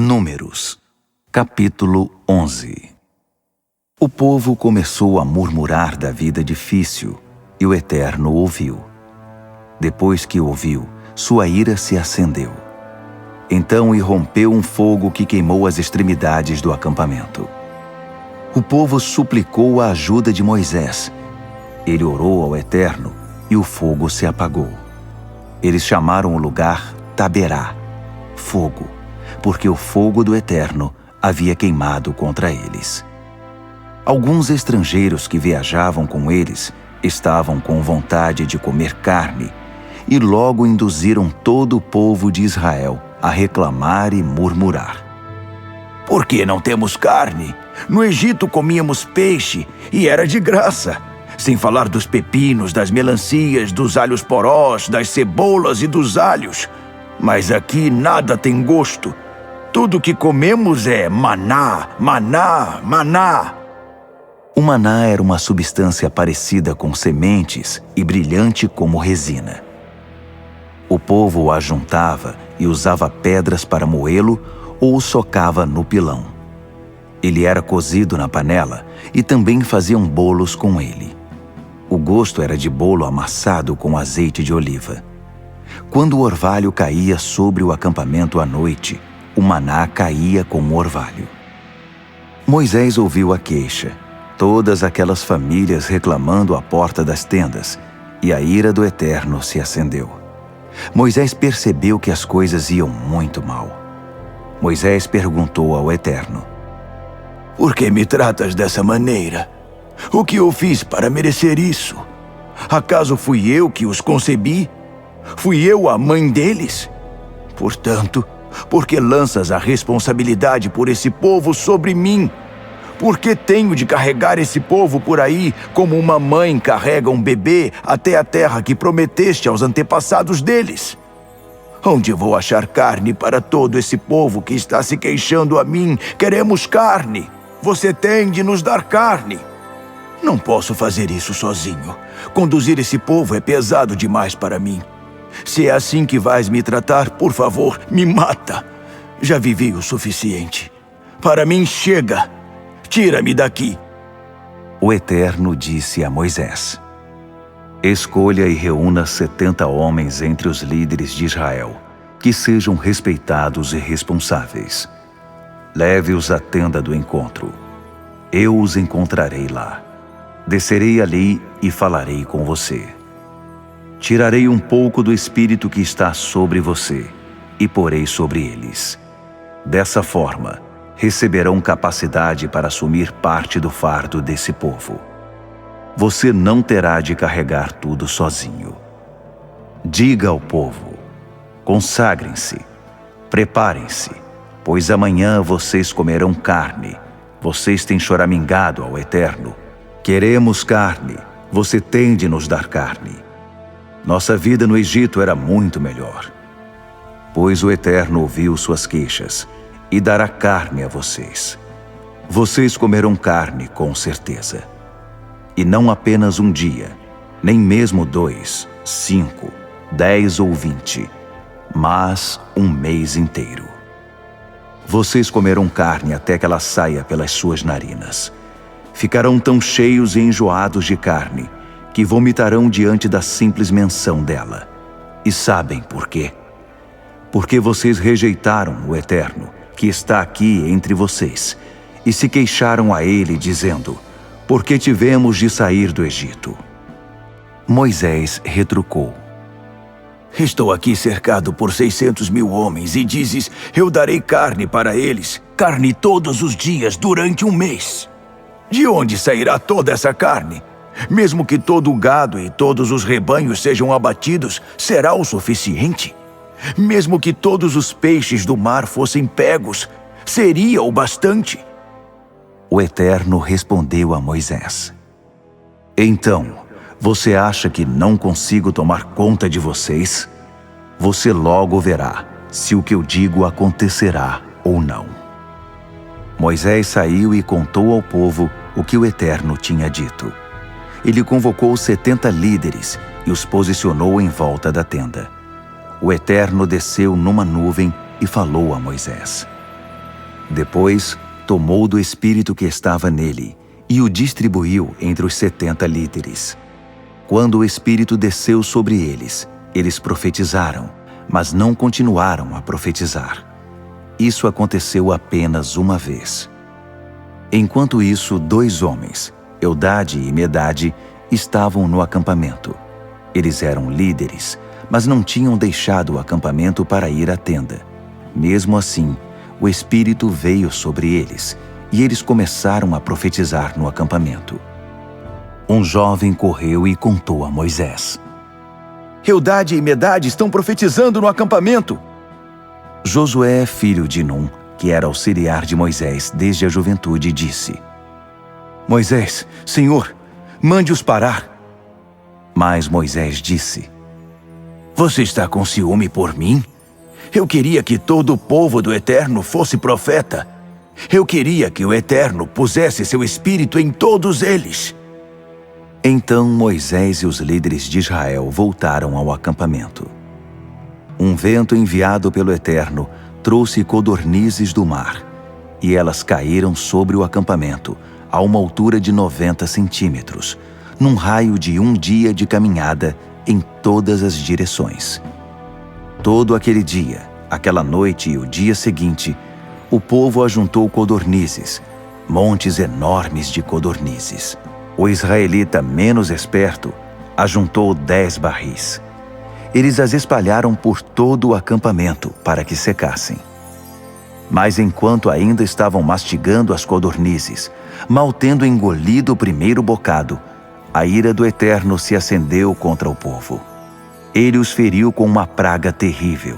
Números, capítulo 11. O povo começou a murmurar da vida difícil, e o Eterno ouviu. Depois que ouviu, sua ira se acendeu. Então irrompeu um fogo que queimou as extremidades do acampamento. O povo suplicou a ajuda de Moisés. Ele orou ao Eterno, e o fogo se apagou. Eles chamaram o lugar Taberá, fogo, porque o fogo do Eterno havia queimado contra eles. Alguns estrangeiros que viajavam com eles estavam com vontade de comer carne e logo induziram todo o povo de Israel a reclamar e murmurar. Por que não temos carne? No Egito comíamos peixe e era de graça. Sem falar dos pepinos, das melancias, dos alhos porós, das cebolas e dos alhos. Mas aqui nada tem gosto. Tudo que comemos é maná, maná, maná. O maná era uma substância parecida com sementes e brilhante como resina. O povo o ajuntava e usava pedras para moê-lo ou o socava no pilão. Ele era cozido na panela e também faziam bolos com ele. O gosto era de bolo amassado com azeite de oliva. Quando o orvalho caía sobre o acampamento à noite, o maná caía como orvalho. Moisés ouviu a queixa, todas aquelas famílias reclamando à porta das tendas, e a ira do Eterno se acendeu. Moisés percebeu que as coisas iam muito mal. Moisés perguntou ao Eterno: Por que me tratas dessa maneira? O que eu fiz para merecer isso? Acaso fui eu que os concebi? Fui eu a mãe deles? Portanto, por que lanças a responsabilidade por esse povo sobre mim? Por que tenho de carregar esse povo por aí como uma mãe carrega um bebê até a terra que prometeste aos antepassados deles? Onde vou achar carne para todo esse povo que está se queixando a mim? Queremos carne. Você tem de nos dar carne. Não posso fazer isso sozinho. Conduzir esse povo é pesado demais para mim. Se é assim que vais me tratar, por favor, me mata. Já vivi o suficiente. Para mim chega. Tira-me daqui. O Eterno disse a Moisés: Escolha e reúna 70 homens entre os líderes de Israel, que sejam respeitados e responsáveis. Leve-os à tenda do encontro. Eu os encontrarei lá. Descerei ali e falarei com você. Tirarei um pouco do espírito que está sobre você e porei sobre eles. Dessa forma, receberão capacidade para assumir parte do fardo desse povo. Você não terá de carregar tudo sozinho. Diga ao povo: consagrem-se, preparem-se, pois amanhã vocês comerão carne. Vocês têm choramingado ao Eterno. Queremos carne, você tem de nos dar carne. Nossa vida no Egito era muito melhor. Pois o Eterno ouviu suas queixas e dará carne a vocês. Vocês comerão carne com certeza. E não apenas um dia, nem mesmo 2, 5, 10 ou 20, mas um mês inteiro. Vocês comerão carne até que ela saia pelas suas narinas. Ficarão tão cheios e enjoados de carne que vomitarão diante da simples menção dela. E sabem por quê? Porque vocês rejeitaram o Eterno, que está aqui entre vocês, e se queixaram a ele, dizendo: Por que tivemos de sair do Egito? Moisés retrucou: Estou aqui cercado por 600.000 homens e dizes: eu darei carne para eles, carne todos os dias durante um mês. De onde sairá toda essa carne? Mesmo que todo o gado e todos os rebanhos sejam abatidos, será o suficiente? Mesmo que todos os peixes do mar fossem pegos, seria o bastante? O Eterno respondeu a Moisés: Então, você acha que não consigo tomar conta de vocês? Você logo verá se o que eu digo acontecerá ou não. Moisés saiu e contou ao povo o que o Eterno tinha dito. Ele convocou 70 líderes e os posicionou em volta da tenda. O Eterno desceu numa nuvem e falou a Moisés. Depois, tomou do espírito que estava nele e o distribuiu entre os 70 líderes. Quando o espírito desceu sobre eles, eles profetizaram, mas não continuaram a profetizar. Isso aconteceu apenas uma vez. Enquanto isso, 2 homens, Eldade e Medade, estavam no acampamento. Eles eram líderes, mas não tinham deixado o acampamento para ir à tenda. Mesmo assim, o Espírito veio sobre eles, e eles começaram a profetizar no acampamento. Um jovem correu e contou a Moisés: Eldade e Medade estão profetizando no acampamento. Josué, filho de Num, que era auxiliar de Moisés desde a juventude, disse: Moisés, Senhor, mande-os parar. Mas Moisés disse: Você está com ciúme por mim? Eu queria que todo o povo do Eterno fosse profeta. Eu queria que o Eterno pusesse seu espírito em todos eles. Então Moisés e os líderes de Israel voltaram ao acampamento. Um vento enviado pelo Eterno trouxe codornizes do mar, e elas caíram sobre o acampamento, a uma altura de 90 centímetros, num raio de 1 dia de caminhada em todas as direções. Todo aquele dia, aquela noite e o dia seguinte, o povo ajuntou codornizes, montes enormes de codornizes. O israelita menos esperto ajuntou 10 barris. Eles as espalharam por todo o acampamento para que secassem. Mas enquanto ainda estavam mastigando as codornizes, mal tendo engolido o primeiro bocado, a ira do Eterno se acendeu contra o povo. Ele os feriu com uma praga terrível.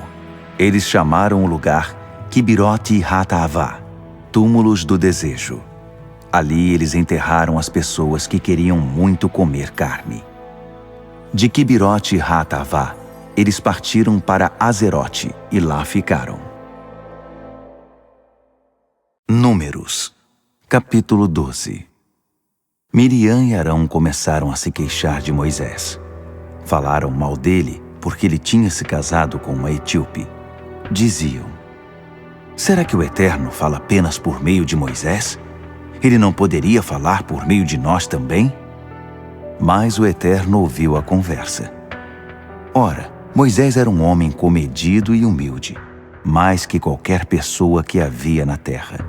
Eles chamaram o lugar Kibirote Hataavá, túmulos do desejo. Ali eles enterraram as pessoas que queriam muito comer carne. De Kibirote Hataavá, eles partiram para Azerote e lá ficaram. Números, capítulo 12. Miriam e Arão começaram a se queixar de Moisés. Falaram mal dele porque ele tinha se casado com uma etíope. Diziam: será que o Eterno fala apenas por meio de Moisés? Ele não poderia falar por meio de nós também? Mas o Eterno ouviu a conversa. Ora, Moisés era um homem comedido e humilde, mais que qualquer pessoa que havia na terra.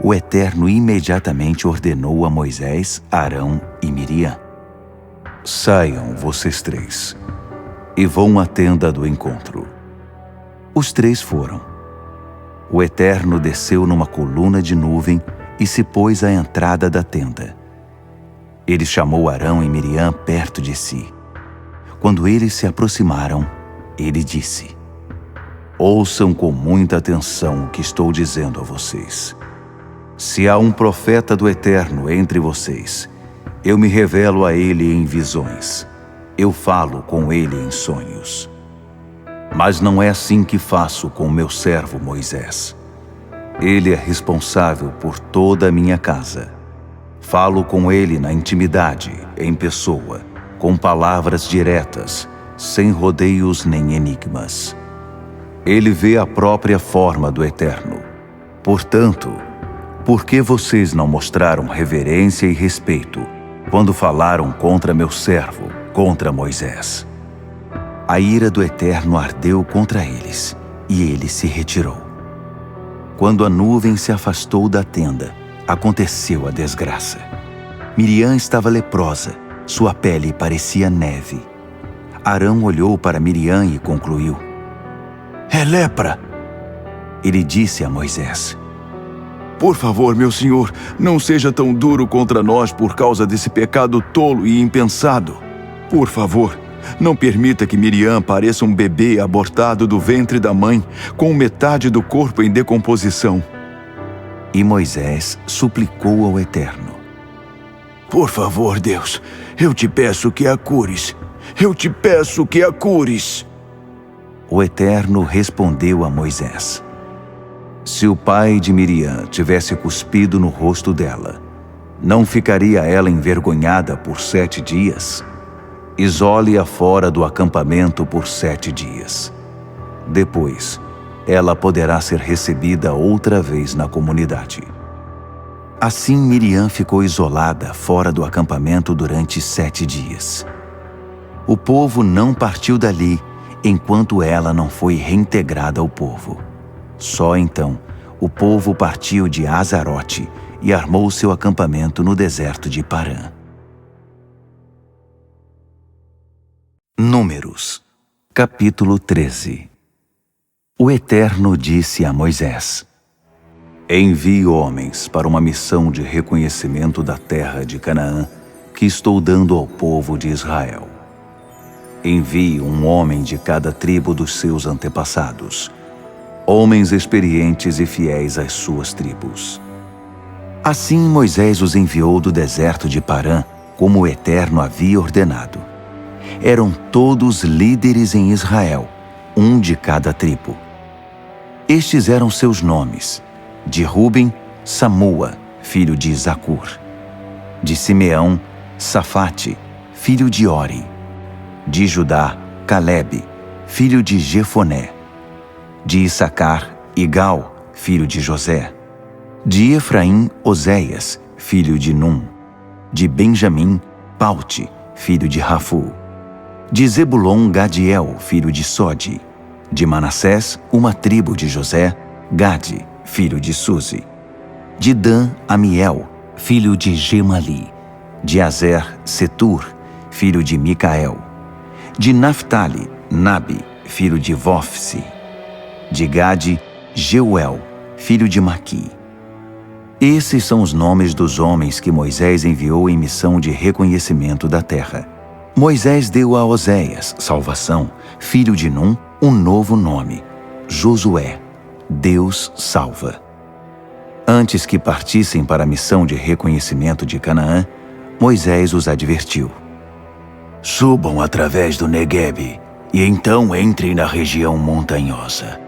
O Eterno imediatamente ordenou a Moisés, Arão e Miriam: saiam vocês 3 e vão à tenda do encontro. Os 3 foram. O Eterno desceu numa coluna de nuvem e se pôs à entrada da tenda. Ele chamou Arão e Miriam perto de si. Quando eles se aproximaram, ele disse: ouçam com muita atenção o que estou dizendo a vocês. Se há um profeta do Eterno entre vocês, eu me revelo a ele em visões. Eu falo com ele em sonhos. Mas não é assim que faço com meu servo Moisés. Ele é responsável por toda a minha casa. Falo com ele na intimidade, em pessoa, com palavras diretas, sem rodeios nem enigmas. Ele vê a própria forma do Eterno. Portanto, por que vocês não mostraram reverência e respeito quando falaram contra meu servo, contra Moisés? A ira do Eterno ardeu contra eles, e ele se retirou. Quando a nuvem se afastou da tenda, aconteceu a desgraça. Miriam estava leprosa, sua pele parecia neve. Arão olhou para Miriam e concluiu: é lepra. Ele disse a Moisés: por favor, meu senhor, não seja tão duro contra nós por causa desse pecado tolo e impensado. Por favor, não permita que Miriam pareça um bebê abortado do ventre da mãe, com metade do corpo em decomposição. E Moisés suplicou ao Eterno: por favor, Deus, eu te peço que a cures. Eu te peço que a cures. O Eterno respondeu a Moisés: se o pai de Miriam tivesse cuspido no rosto dela, não ficaria ela envergonhada por 7 dias? Isole-a fora do acampamento por 7 dias. Depois, ela poderá ser recebida outra vez na comunidade. Assim Miriam ficou isolada fora do acampamento durante 7 dias. O povo não partiu dali enquanto ela não foi reintegrada ao povo. Só então o povo partiu de Azarote e armou seu acampamento no deserto de Parã. Números, capítulo 13. O Eterno disse a Moisés: Envie homens para uma missão de reconhecimento da terra de Canaã que estou dando ao povo de Israel. Envie um homem de cada tribo dos seus antepassados, homens experientes e fiéis às suas tribos. Assim Moisés os enviou do deserto de Parã, como o Eterno havia ordenado. Eram todos líderes em Israel, um de cada tribo. Estes eram seus nomes: de Ruben, Samua, filho de Zacur; de Simeão, Safate, filho de Ori; de Judá, Calebe, filho de Jefoné; de Issacar, Igal, filho de José; de Efraim, Oséias, filho de Num; de Benjamim, Paute, filho de Rafu; de Zebulon, Gadiel, filho de Sode; de Manassés, uma tribo de José, Gade, filho de Suzi; de Dan, Amiel, filho de Gemali; de Azer, Setur, filho de Micael; de Naphtali, Nabi, filho de Vofsi; de Gade, Jeuel, filho de Maqui. Esses são os nomes dos homens que Moisés enviou em missão de reconhecimento da terra. Moisés deu a Oséias, salvação, filho de Num, um novo nome: Josué, Deus salva. Antes que partissem para a missão de reconhecimento de Canaã, Moisés os advertiu: Subam através do Neguebe e então entrem na região montanhosa.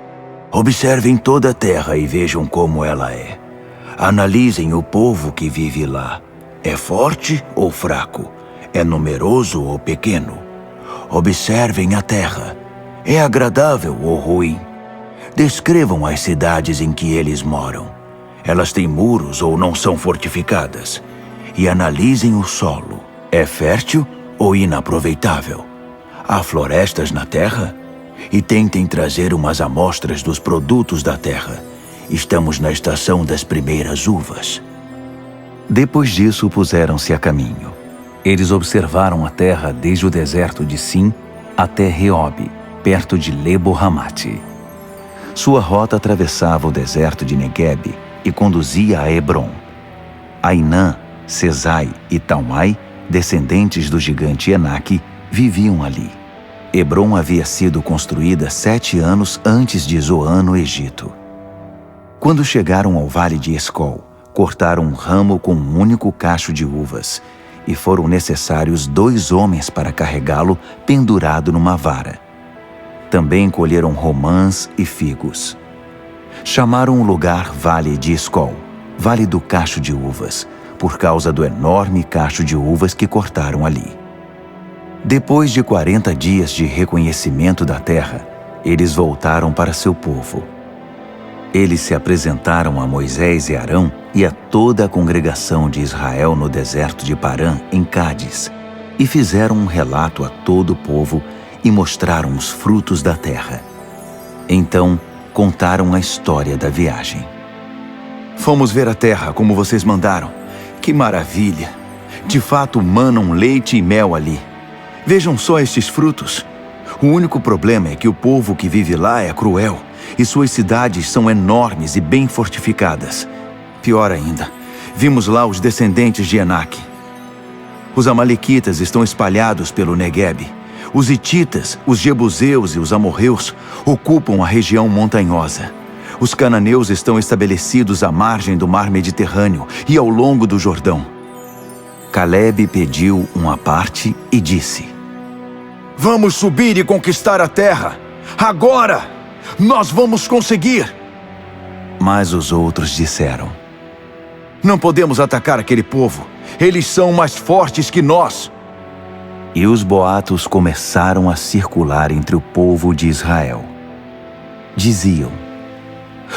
Observem toda a terra e vejam como ela é. Analisem o povo que vive lá. É forte ou fraco? É numeroso ou pequeno? Observem a terra. É agradável ou ruim? Descrevam as cidades em que eles moram. Elas têm muros ou não são fortificadas? E analisem o solo. É fértil ou inaproveitável? Há florestas na terra? E tentem trazer umas amostras dos produtos da terra. Estamos na estação das primeiras uvas. Depois disso, puseram-se a caminho. Eles observaram a terra desde o deserto de Sim até Reobe, perto de Lebo-Hamate. Sua rota atravessava o deserto de Neguebe e conduzia a Hebrom. Ainã, Sesai e Talmai, descendentes do gigante Enaque, viviam ali. Hebrom havia sido construída 7 anos antes de Zoan, no Egito. Quando chegaram ao vale de Escol, cortaram um ramo com um único cacho de uvas, e foram necessários 2 homens para carregá-lo pendurado numa vara. Também colheram romãs e figos. Chamaram o lugar Vale de Escol, Vale do Cacho de Uvas, por causa do enorme cacho de uvas que cortaram ali. Depois de 40 dias de reconhecimento da terra, eles voltaram para seu povo. Eles se apresentaram a Moisés e Arão e a toda a congregação de Israel no deserto de Parã, em Cádiz, e fizeram um relato a todo o povo e mostraram os frutos da terra. Então, contaram a história da viagem. Fomos ver a terra como vocês mandaram. Que maravilha! De fato, manam leite e mel ali. Vejam só estes frutos. O único problema é que o povo que vive lá é cruel e suas cidades são enormes e bem fortificadas. Pior ainda, vimos lá os descendentes de Enaque. Os amalequitas estão espalhados pelo Neguebe. Os hititas, os jebuseus e os amorreus ocupam a região montanhosa. Os cananeus estão estabelecidos à margem do mar Mediterrâneo e ao longo do Jordão. Calebe pediu uma parte e disse: Vamos subir e conquistar a terra! Agora! Nós vamos conseguir! Mas os outros disseram: Não podemos atacar aquele povo. Eles são mais fortes que nós. E os boatos começaram a circular entre o povo de Israel. Diziam: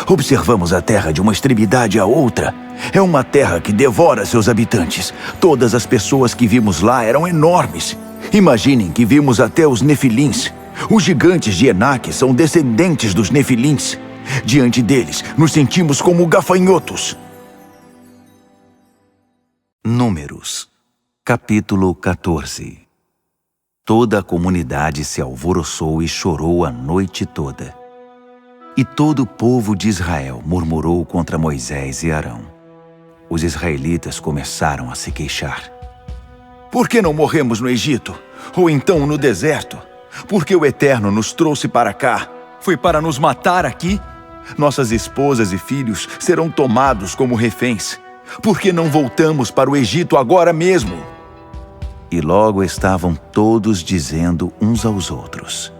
Observamos a terra de uma extremidade à outra. É uma terra que devora seus habitantes. Todas as pessoas que vimos lá eram enormes. Imaginem que vimos até os Nefilins. Os gigantes de Enaque são descendentes dos Nefilins. Diante deles, nos sentimos como gafanhotos. Números, capítulo 14. Toda a comunidade se alvoroçou e chorou a noite toda. E todo o povo de Israel murmurou contra Moisés e Arão. Os israelitas começaram a se queixar. Por que não morremos no Egito? Ou então no deserto? Porque o Eterno nos trouxe para cá. Foi para nos matar aqui? Nossas esposas e filhos serão tomados como reféns. Por que não voltamos para o Egito agora mesmo? E logo estavam todos dizendo uns aos outros: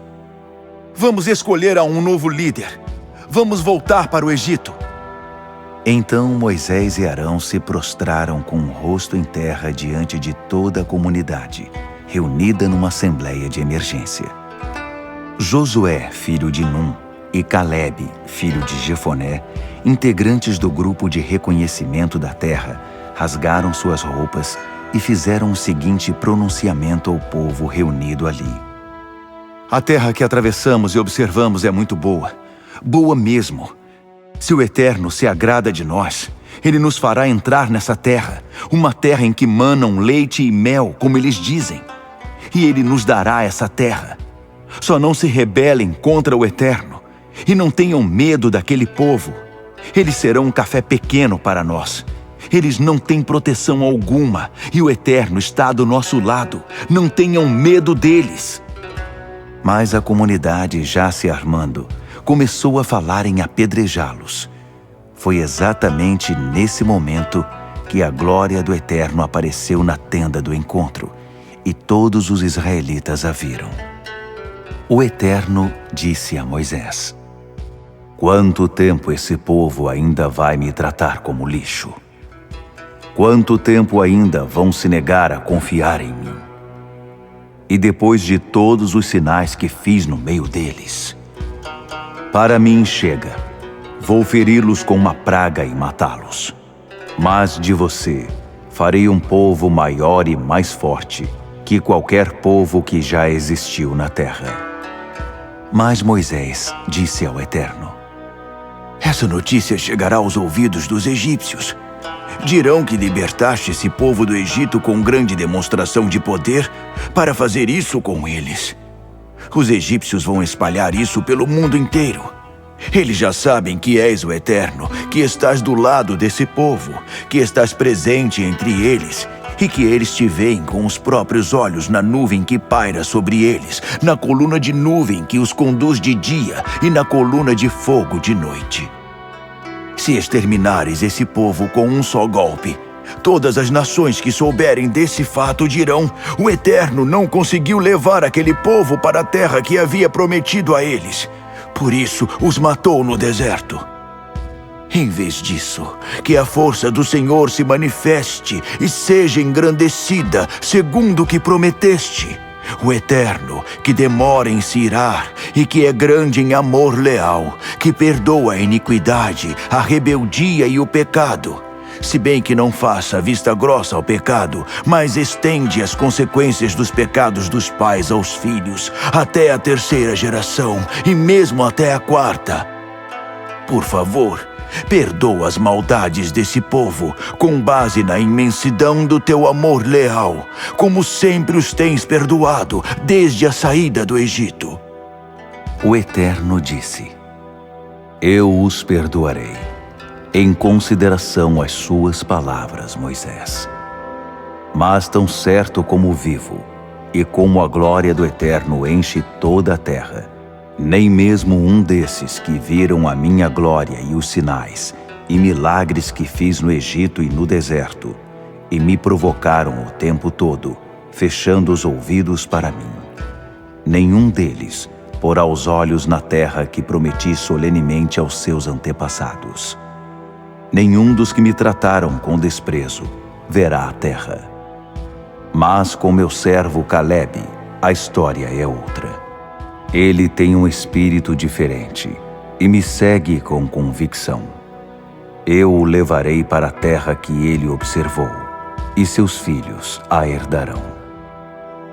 Vamos escolher um novo líder. Vamos voltar para o Egito. Então Moisés e Arão se prostraram com o rosto em terra diante de toda a comunidade, reunida numa assembleia de emergência. Josué, filho de Num, e Calebe, filho de Jefoné, integrantes do grupo de reconhecimento da terra, rasgaram suas roupas e fizeram o seguinte pronunciamento ao povo reunido ali: A terra que atravessamos e observamos é muito boa. Boa mesmo. Se o Eterno se agrada de nós, Ele nos fará entrar nessa terra, uma terra em que manam leite e mel, como eles dizem. E Ele nos dará essa terra. Só não se rebelem contra o Eterno, e não tenham medo daquele povo. Eles serão um café pequeno para nós. Eles não têm proteção alguma, e o Eterno está do nosso lado. Não tenham medo deles. Mas a comunidade, já se armando, começou a falar em apedrejá-los. Foi exatamente nesse momento que a glória do Eterno apareceu na tenda do encontro, e todos os israelitas a viram. O Eterno disse a Moisés: Quanto tempo esse povo ainda vai me tratar como lixo? Quanto tempo ainda vão se negar a confiar em mim? E depois de todos os sinais que fiz no meio deles, para mim chega. Vou feri-los com uma praga e matá-los. Mas de você farei um povo maior e mais forte que qualquer povo que já existiu na terra. Mas Moisés disse ao Eterno: Essa notícia chegará aos ouvidos dos egípcios. Dirão que libertaste esse povo do Egito com grande demonstração de poder para fazer isso com eles. Os egípcios vão espalhar isso pelo mundo inteiro. Eles já sabem que és o Eterno, que estás do lado desse povo, que estás presente entre eles e que eles te veem com os próprios olhos na nuvem que paira sobre eles, na coluna de nuvem que os conduz de dia e na coluna de fogo de noite. Se exterminares esse povo com um só golpe, todas as nações que souberem desse fato dirão: o Eterno não conseguiu levar aquele povo para a terra que havia prometido a eles. Por isso os matou no deserto. Em vez disso, que a força do Senhor se manifeste e seja engrandecida, segundo o que prometeste. O Eterno, que demora em se irar e que é grande em amor leal, que perdoa a iniquidade, a rebeldia e o pecado, se bem que não faça vista grossa ao pecado, mas estende as consequências dos pecados dos pais aos filhos, até a 3ª geração e mesmo até a 4ª. Por favor, perdoa as maldades desse povo, com base na imensidão do teu amor leal, como sempre os tens perdoado desde a saída do Egito. O Eterno disse: Eu os perdoarei, em consideração às suas palavras, Moisés. Mas tão certo como vivo, e como a glória do Eterno enche toda a terra, nem mesmo um desses que viram a minha glória e os sinais e milagres que fiz no Egito e no deserto, e me provocaram o tempo todo, fechando os ouvidos para mim. Nenhum deles porá os olhos na terra que prometi solenemente aos seus antepassados. Nenhum dos que me trataram com desprezo verá a terra. Mas com meu servo Calebe, a história é outra. Ele tem um espírito diferente e me segue com convicção. Eu o levarei para a terra que ele observou, e seus filhos a herdarão.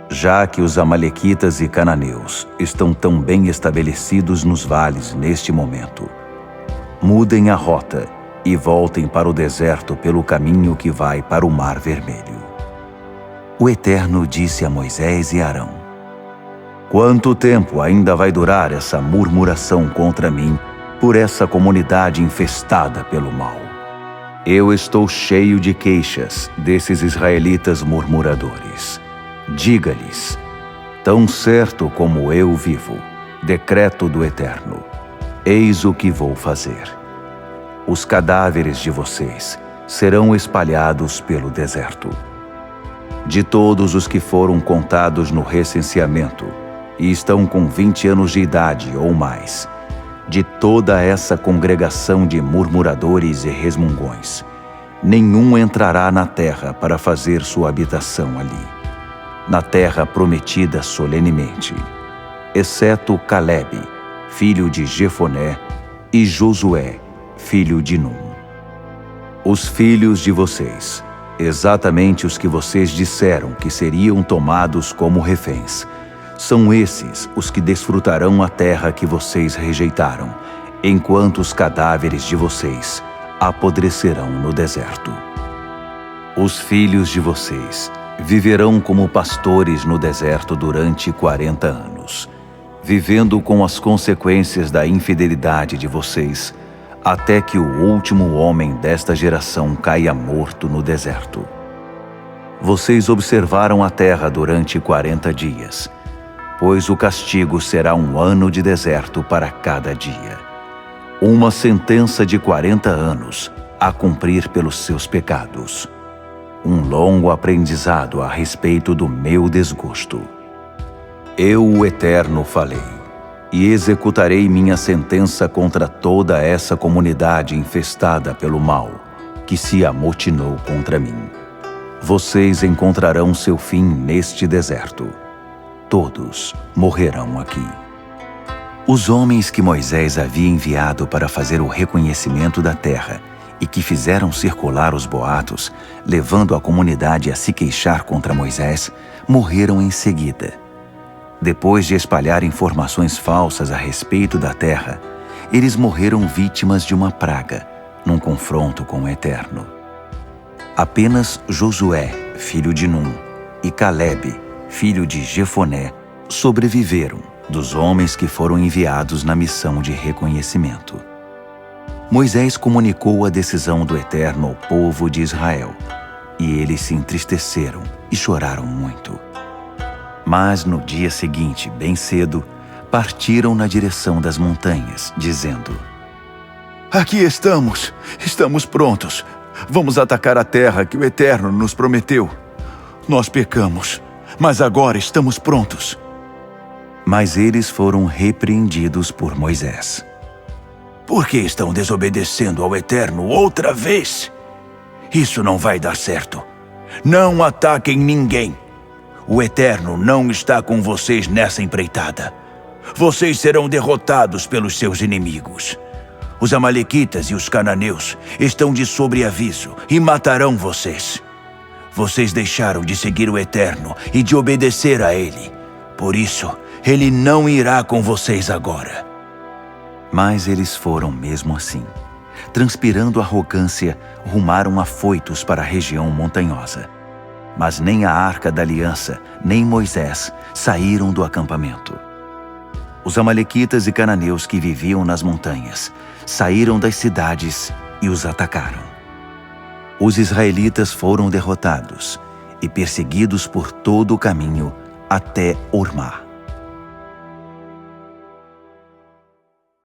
Já que os amalequitas e cananeus estão tão bem estabelecidos nos vales neste momento, mudem a rota e voltem para o deserto pelo caminho que vai para o Mar Vermelho. O Eterno disse a Moisés e Arão: quanto tempo ainda vai durar essa murmuração contra mim por essa comunidade infestada pelo mal? Eu estou cheio de queixas desses israelitas murmuradores. Diga-lhes: tão certo como eu vivo, decreto do Eterno, eis o que vou fazer. Os cadáveres de vocês serão espalhados pelo deserto. De todos os que foram contados no recenseamento e estão com 20 anos de idade ou mais, de toda essa congregação de murmuradores e resmungões, nenhum entrará na terra para fazer sua habitação ali, na terra prometida solenemente, exceto Calebe, filho de Jefoné, e Josué, filho de Num. Os filhos de vocês, exatamente os que vocês disseram que seriam tomados como reféns, são esses os que desfrutarão a terra que vocês rejeitaram, enquanto os cadáveres de vocês apodrecerão no deserto. Os filhos de vocês viverão como pastores no deserto durante 40 anos, vivendo com as consequências da infidelidade de vocês, até que o último homem desta geração caia morto no deserto. Vocês observaram a terra durante 40 dias, pois o castigo será 1 ano de deserto para cada dia, uma sentença de 40 anos a cumprir pelos seus pecados. Um longo aprendizado a respeito do meu desgosto. Eu, o Eterno, falei, e executarei minha sentença contra toda essa comunidade infestada pelo mal, que se amotinou contra mim. Vocês encontrarão seu fim neste deserto. Todos morrerão aqui. Os homens que Moisés havia enviado para fazer o reconhecimento da terra e que fizeram circular os boatos, levando a comunidade a se queixar contra Moisés, morreram em seguida. Depois de espalhar informações falsas a respeito da terra, eles morreram vítimas de uma praga, num confronto com o Eterno. Apenas Josué, filho de Num, e Calebe, filho de Jefoné, sobreviveram dos homens que foram enviados na missão de reconhecimento. Moisés comunicou a decisão do Eterno ao povo de Israel, e eles se entristeceram e choraram muito. Mas no dia seguinte, bem cedo, partiram na direção das montanhas, dizendo: aqui estamos prontos. Vamos atacar a terra que o Eterno nos prometeu. Nós pecamos, mas agora estamos prontos. Mas eles foram repreendidos por Moisés. Por que estão desobedecendo ao Eterno outra vez? Isso não vai dar certo. Não ataquem ninguém. O Eterno não está com vocês nessa empreitada. Vocês serão derrotados pelos seus inimigos. Os amalequitas e os cananeus estão de sobreaviso e matarão vocês. Vocês deixaram de seguir o Eterno e de obedecer a Ele. Por isso, Ele não irá com vocês agora. Mas eles foram mesmo assim. Transpirando arrogância, rumaram afoitos para a região montanhosa. Mas nem a Arca da Aliança, nem Moisés saíram do acampamento. Os amalequitas e cananeus que viviam nas montanhas saíram das cidades e os atacaram. Os israelitas foram derrotados e perseguidos por todo o caminho até Ormá.